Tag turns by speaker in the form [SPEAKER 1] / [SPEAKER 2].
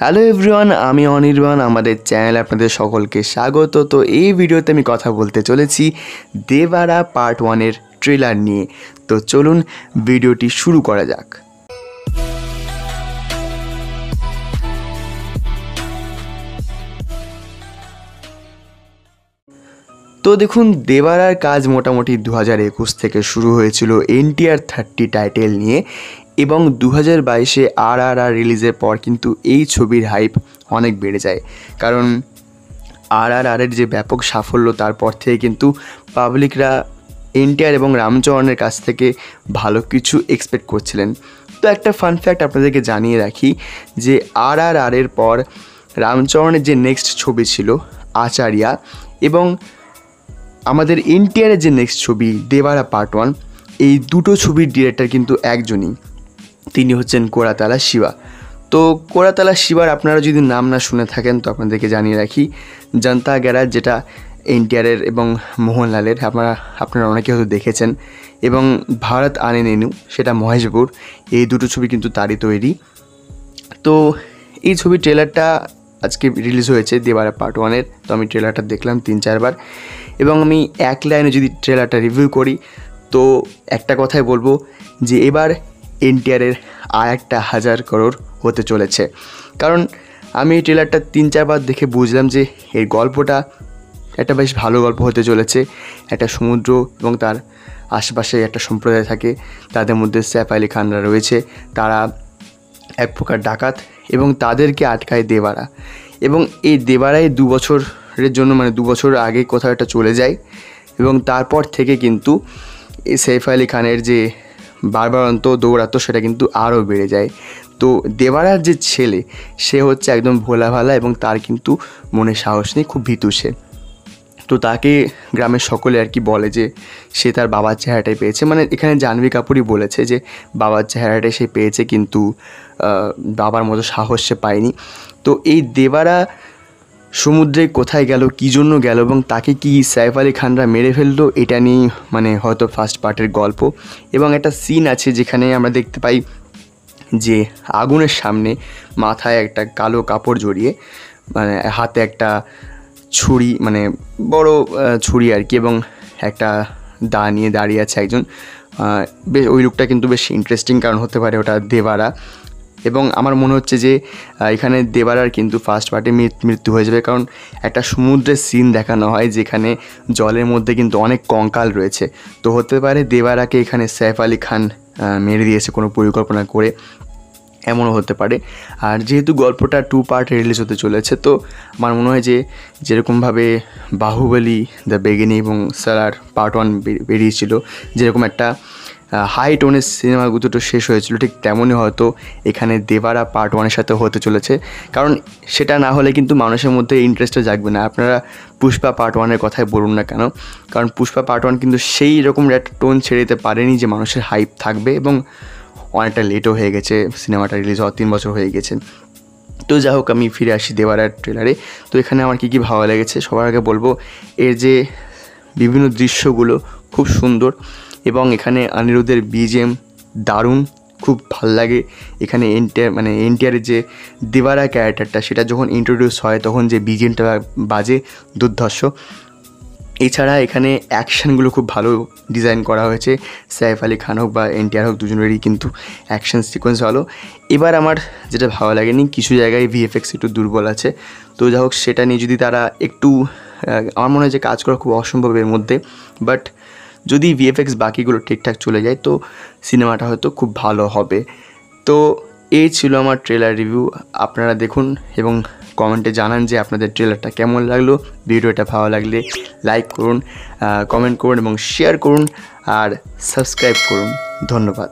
[SPEAKER 1] Hello everyone, আমি অনির্বাণ। আমাদের চ্যানেলে আপনাদের সকলকে স্বাগত। তো এই ভিডিওতে আমি কথা বলতে চলেছি দেবারা পার্ট 1-এর ট্রেলার নিয়ে। তো চলুন ভিডিওটি শুরু করা যাক। তো দেখুন, দেবারার কাজ মোটামুটি 2021 থেকে শুরু হয়েছিল NTR 30 টাইটেল নিয়ে, এবং 2022-এ RRR রিলিজের পর কিন্তু এই ছবির হাইপ অনেক বেড়ে যায়। কারণ RRRের যে ব্যাপক সাফল্য, তারপর থেকে কিন্তু পাবলিকরা NTR এবং রামচরণের কাছ থেকে ভালো কিছু এক্সপেক্ট করছিলেন। তো একটা ফান ফ্যাক্ট আপনাদেরকে জানিয়ে রাখি যে RRRের পর রামচরণের যে নেক্সট ছবি ছিল আচারিয়া, এবং আমাদের NTRের যে নেক্সট ছবি দেবারা পার্ট 1, এই দুটো ছবির ডিরেক্টর কিন্তু একজনই, তিনি হচ্ছেন কোরাতালা শিবা। তো কোরাতালা শিবার আপনারা যদি নাম না শুনে থাকেন তো আপনাদেরকে জানিয়ে রাখি, জনতা গ্যারাজ যেটা NTRের এবং মোহনলালের, আপনারা অনেকে হয়তো দেখেছেন, এবং ভারত আনে নেনু সেটা মহেশপুর, এই দুটো ছবি কিন্তু তারই তৈরি। তো এই ছবির ট্রেলারটা আজকে রিলিজ হয়েছে দেবারা পার্ট 1-এর। তো আমি ট্রেলারটা দেখলাম 3-4 বার, এবং আমি এক লাইনে যদি ট্রেলারটা রিভিউ করি তো একটা কথাই বলবো যে এবার NTRের আর একটা 1000 করোড় হতে চলেছে। কারণ আমি এই ট্রেলারটা 3-4 বার দেখে বুঝলাম যে এর গল্পটা একটা বেশ ভালো গল্প হতে চলেছে। একটা সমুদ্র এবং তার আশেপাশে একটা সম্প্রদায় থাকে, তাদের মধ্যে সৈফ আলি খানরা রয়েছে, তারা এক প্রকার ডাকাত, এবং তাদেরকে আটকায় দেবারা। এবং এই দেবারায় 2 বছরের জন্য, মানে 2 বছর আগে কোথাও একটা চলে যায়, এবং তারপর থেকে কিন্তু এই সৈফ আলি খানের যে বারবারন্ত দৌড়াতো সেটা কিন্তু আরও বেড়ে যায়। তো দেবারার যে ছেলে, সে হচ্ছে একদম ভোলা ভালা, এবং তার কিন্তু মনে সাহস নেই, খুব ভীতু সে। তো তাকে গ্রামের সকলে আর কি বলে যে সে তার বাবার চেহারাটাই পেয়েছে, মানে এখানে জাহ্নবী কাপুরই বলেছে যে বাবার চেহারাটাই সে পেয়েছে, কিন্তু বাবার মতো সাহস সে পায়নি। তো এই দেবারা সমুদ্রে কোথায় গেল, কী জন্য গেল, এবং তাকে কি সৈফ আলি খানরা মেরে ফেললো, এটা নিয়েই মানে হয়তো ফার্স্ট পার্টের গল্প। এবং একটা সিন আছে যেখানে আমরা দেখতে পাই যে আগুনের সামনে মাথায় একটা কালো কাপড় জড়িয়ে, মানে হাতে একটা ছুরি, মানে বড় ছুরি আর কি, এবং একটা দা নিয়ে দাঁড়িয়ে আছে একজন। বেশ ওই লুকটা কিন্তু বেশ ইন্টারেস্টিং, কারণ হতে পারে ওটা দেবারা। এবং আমার মনে হচ্ছে যে এখানে দেবারার কিন্তু ফার্স্ট পার্টে মৃত্যু হয়ে যাবে, কারণ একটা সমুদ্রের সিন দেখানো হয় যেখানে জলের মধ্যে কিন্তু অনেক কঙ্কাল রয়েছে। তো হতে পারে দেবারাকে এখানে সৈফ আলি খান মেরে দিয়েছে কোনো পরিকল্পনা করে, এমনও হতে পারে। আর যেহেতু গল্পটা 2 পার্টে রিলিজ হতে চলেছে, তো আমার মনে হয় যে যেরকমভাবে বাহুবলী, দ্য বিগিনিং এবং সালার পার্ট 1 বেরিয়েছিল, যেরকম একটা হাই টোনের সিনেমা দুটো শেষ হয়েছিল, ঠিক তেমনই হয়তো এখানে দেবারা পার্ট 1-এর সাথে হতে চলেছে। কারণ সেটা না হলে কিন্তু মানুষের মধ্যে ইন্টারেস্টও জাগবে না। আপনারা পুষ্পা পার্ট 1-এর কথাই বলুন না কেন, কারণ পুষ্পা পার্ট 1 কিন্তু সেই রকম একটা টোন ছেড়ে দিতে পারেনি যে মানুষের হাইপ থাকবে, এবং অনেকটা লেটও হয়ে গেছে, সিনেমাটা রিলিজ হওয়ার 3 বছর হয়ে গেছে। তো যাই হোক, আমি ফিরে আসি দেবারার ট্রেলারে। তো এখানে আমার কী ভালো লেগেছে, সবার আগে বলবো এর যে বিভিন্ন দৃশ্যগুলো খুব সুন্দর, এবং এখানে অনিরুদ্ধের BGM দারুণ, খুব ভাল লাগে। এখানে NTRের যে দেবারা ক্যারেক্টারটা, সেটা যখন ইন্ট্রোডিউস হয় তখন যে BGMটা বাজে, দুর্ধর্ষ। এছাড়া এখানে অ্যাকশানগুলো খুব ভালো ডিজাইন করা হয়েছে, সৈফ আলি খান হোক বা NTR হোক, দুজনেরই কিন্তু অ্যাকশান সিকোয়েন্স ভালো। এবার আমার যেটা ভালো লাগেনি, কিছু জায়গায় VFX একটু দুর্বল আছে। তো যাই হোক, সেটা নিয়ে যদি তারা একটু, আমার মনে হয় যে কাজ করা খুব অসম্ভব এর মধ্যে, বাট যদি VFX বাকিগুলো ঠিকঠাক চলে যায় তো সিনেমাটা হয়তো খুব ভালো হবে। তো এই ছিল আমার ট্রেলার রিভিউ। আপনারা দেখুন এবং কমেন্টে জানান যে আপনাদের ট্রেলারটা কেমন লাগলো। ভিডিওটা ভালো লাগলে লাইক করুন, কমেন্ট করুন এবং শেয়ার করুন, আর সাবস্ক্রাইব করুন। ধন্যবাদ।